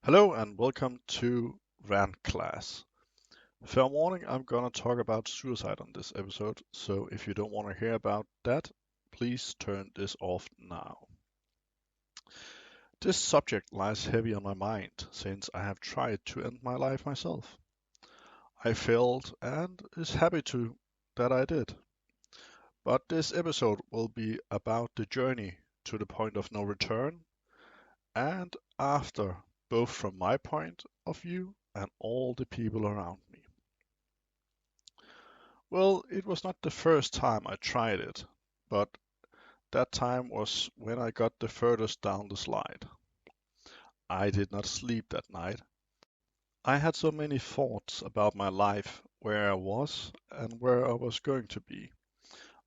Hello and welcome to Rant Class. Fair warning, I'm gonna talk about suicide on this episode, so if you don't want to hear about that, please turn this off now. This subject lies heavy on my mind since I have tried to end my life myself. I failed and is happy to that I did. But this episode will be about the journey to the point of no return and after, both from my point of view and all the people around me. Well, it was not the first time I tried it, but that time was when I got the furthest down the slide. I did not sleep that night. I had so many thoughts about my life, where I was and where I was going to be.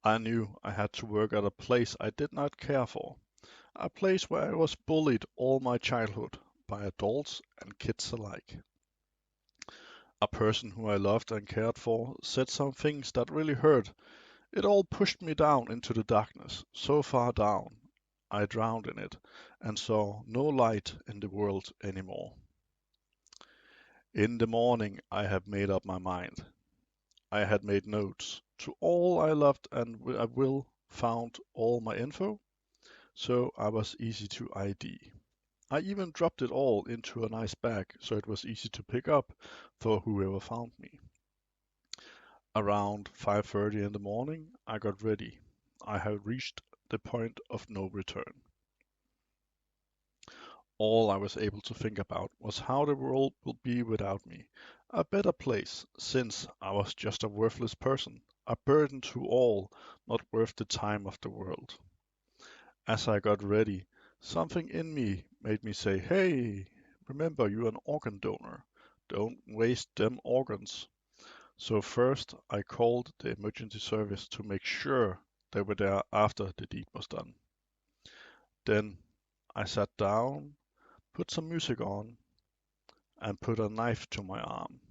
I knew I had to work at a place I did not care for, a place where I was bullied all my childhood by adults and kids alike. A person who I loved and cared for said some things that really hurt. It all pushed me down into the darkness, so far down I drowned in it and saw no light in the world anymore. In the morning I had made up my mind. I had made notes to all I loved and I will found all my info, so I was easy to ID. I even dropped it all into a nice bag so it was easy to pick up for whoever found me. Around 5:30 in the morning, I got ready. I had reached the point of no return. All I was able to think about was how the world would be without me. A better place, since I was just a worthless person, a burden to all, not worth the time of the world. As I got ready, something in me made me say, "Hey, remember you're an organ donor. Don't waste them organs." So first I called the emergency service to make sure they were there after the deed was done. Then I sat down, put some music on, and put a knife to my arm.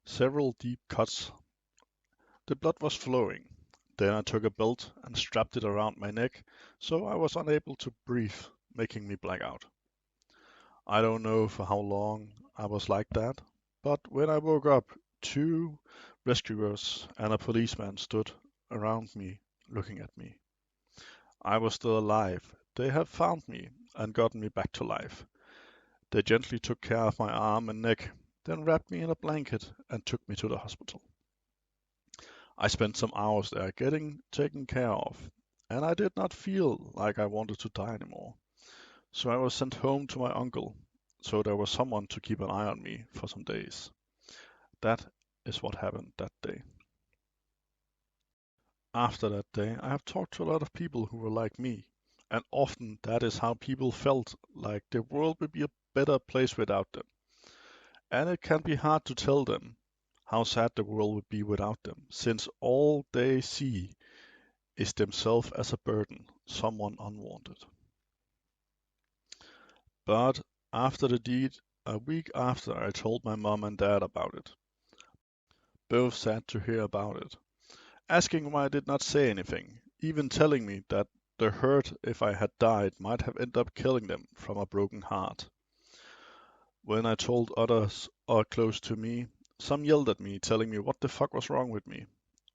Several deep cuts. The blood was flowing. Then I took a belt and strapped it around my neck so I was unable to breathe, making me black out. I don't know for how long I was like that, but when I woke up, two rescuers and a policeman stood around me, looking at me. I was still alive. They had found me and gotten me back to life. They gently took care of my arm and neck, then wrapped me in a blanket and took me to the hospital. I spent some hours there getting taken care of, and I did not feel like I wanted to die anymore. So I was sent home to my uncle, so there was someone to keep an eye on me for some days. That is what happened that day. After that day, I have talked to a lot of people who were like me, and often that is how people felt like the world would be a better place without them. And it can be hard to tell them how sad the world would be without them, since all they see is themselves as a burden, someone unwanted. But after the deed, a week after, I told my mom and dad about it. Both sad to hear about it, asking why I did not say anything, even telling me that the hurt if I had died might have ended up killing them from a broken heart. When I told others close to me, some yelled at me, telling me what the fuck was wrong with me.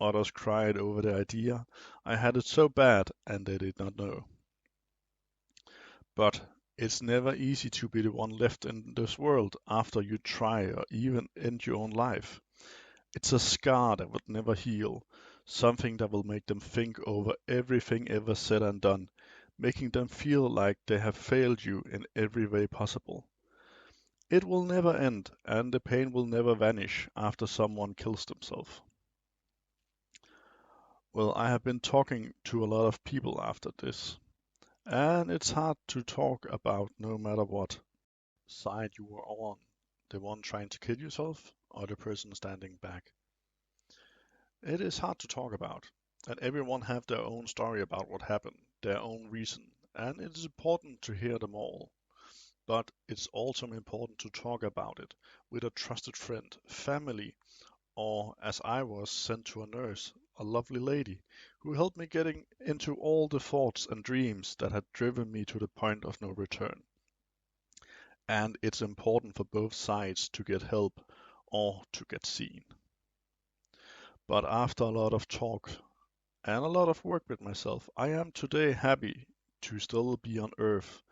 Others cried over the idea I had it so bad and they did not know. But it's never easy to be the one left in this world after you try or even end your own life. It's a scar that would never heal, something that will make them think over everything ever said and done, making them feel like they have failed you in every way possible. It will never end, and the pain will never vanish after someone kills themselves. Well, I have been talking to a lot of people after this, and it's hard to talk about no matter what side you were on, the one trying to kill yourself or the person standing back. It is hard to talk about, and everyone have their own story about what happened, their own reason, and it is important to hear them all. But it's also important to talk about it with a trusted friend, family, or as I was, sent to a nurse, a lovely lady, who helped me getting into all the thoughts and dreams that had driven me to the point of no return. and it's important for both sides to get help or to get seen. But after a lot of talk and a lot of work with myself, I am today happy to still be on Earth.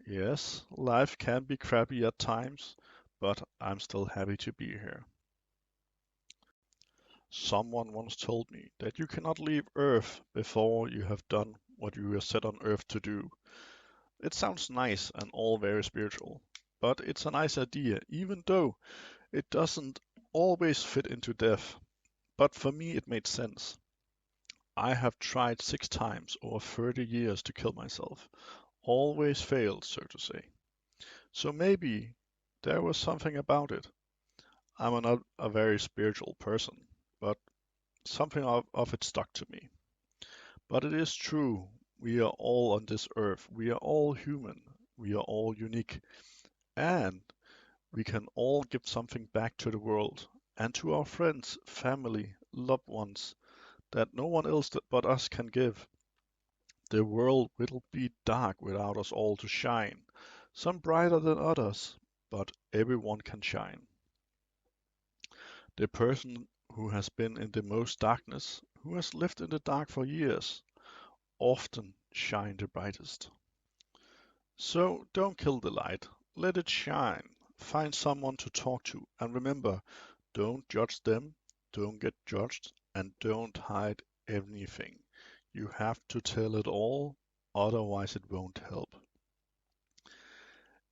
Yes, life can be crappy at times, but I'm still happy to be here. Someone once told me that you cannot leave Earth before you have done what you were set on Earth to do. It sounds nice and all very spiritual, but it's a nice idea, even though it doesn't always fit into death. But for me, it made sense. I have tried 6 times over 30 years to kill myself. Always failed, so to say. So maybe there was something about it. I'm not a very spiritual person, but something of it stuck to me. But it is true, we are all on this earth. We are all human. We are all unique. And we can all give something back to the world and to our friends, family, loved ones that no one else but us can give. The world will be dark without us all to shine, some brighter than others, but everyone can shine. The person who has been in the most darkness, who has lived in the dark for years, often shine the brightest. So don't kill the light, let it shine. Find someone to talk to, and remember, don't judge them, don't get judged, and don't hide anything. You have to tell it all, otherwise it won't help.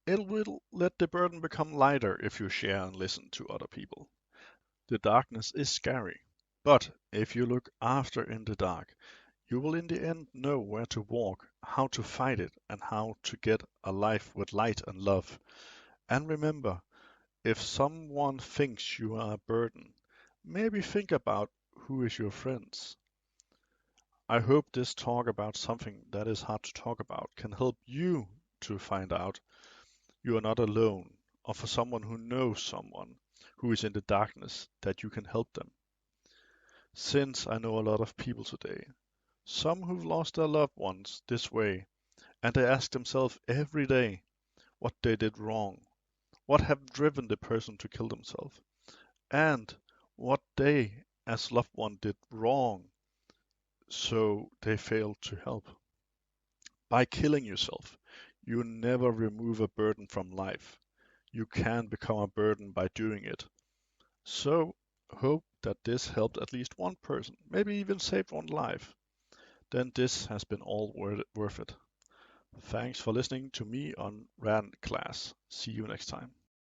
It will let the burden become lighter if you share and listen to other people. The darkness is scary, but if you look after in the dark, you will in the end know where to walk, how to fight it, and how to get a life with light and love. And remember, if someone thinks you are a burden, maybe think about who is your friends. I hope this talk about something that is hard to talk about can help you to find out you are not alone, or for someone who knows someone who is in the darkness that you can help them. Since I know a lot of people today, some who've lost their loved ones this way, and they ask themselves every day what they did wrong, what have driven the person to kill themselves, and what they as loved one did wrong so they failed to help. By killing yourself, you never remove a burden from life. You can become a burden by doing it. So, hope that this helped at least one person, maybe even saved one life. Then this has been all worth it. Thanks for listening to me on Rand Class. See you next time.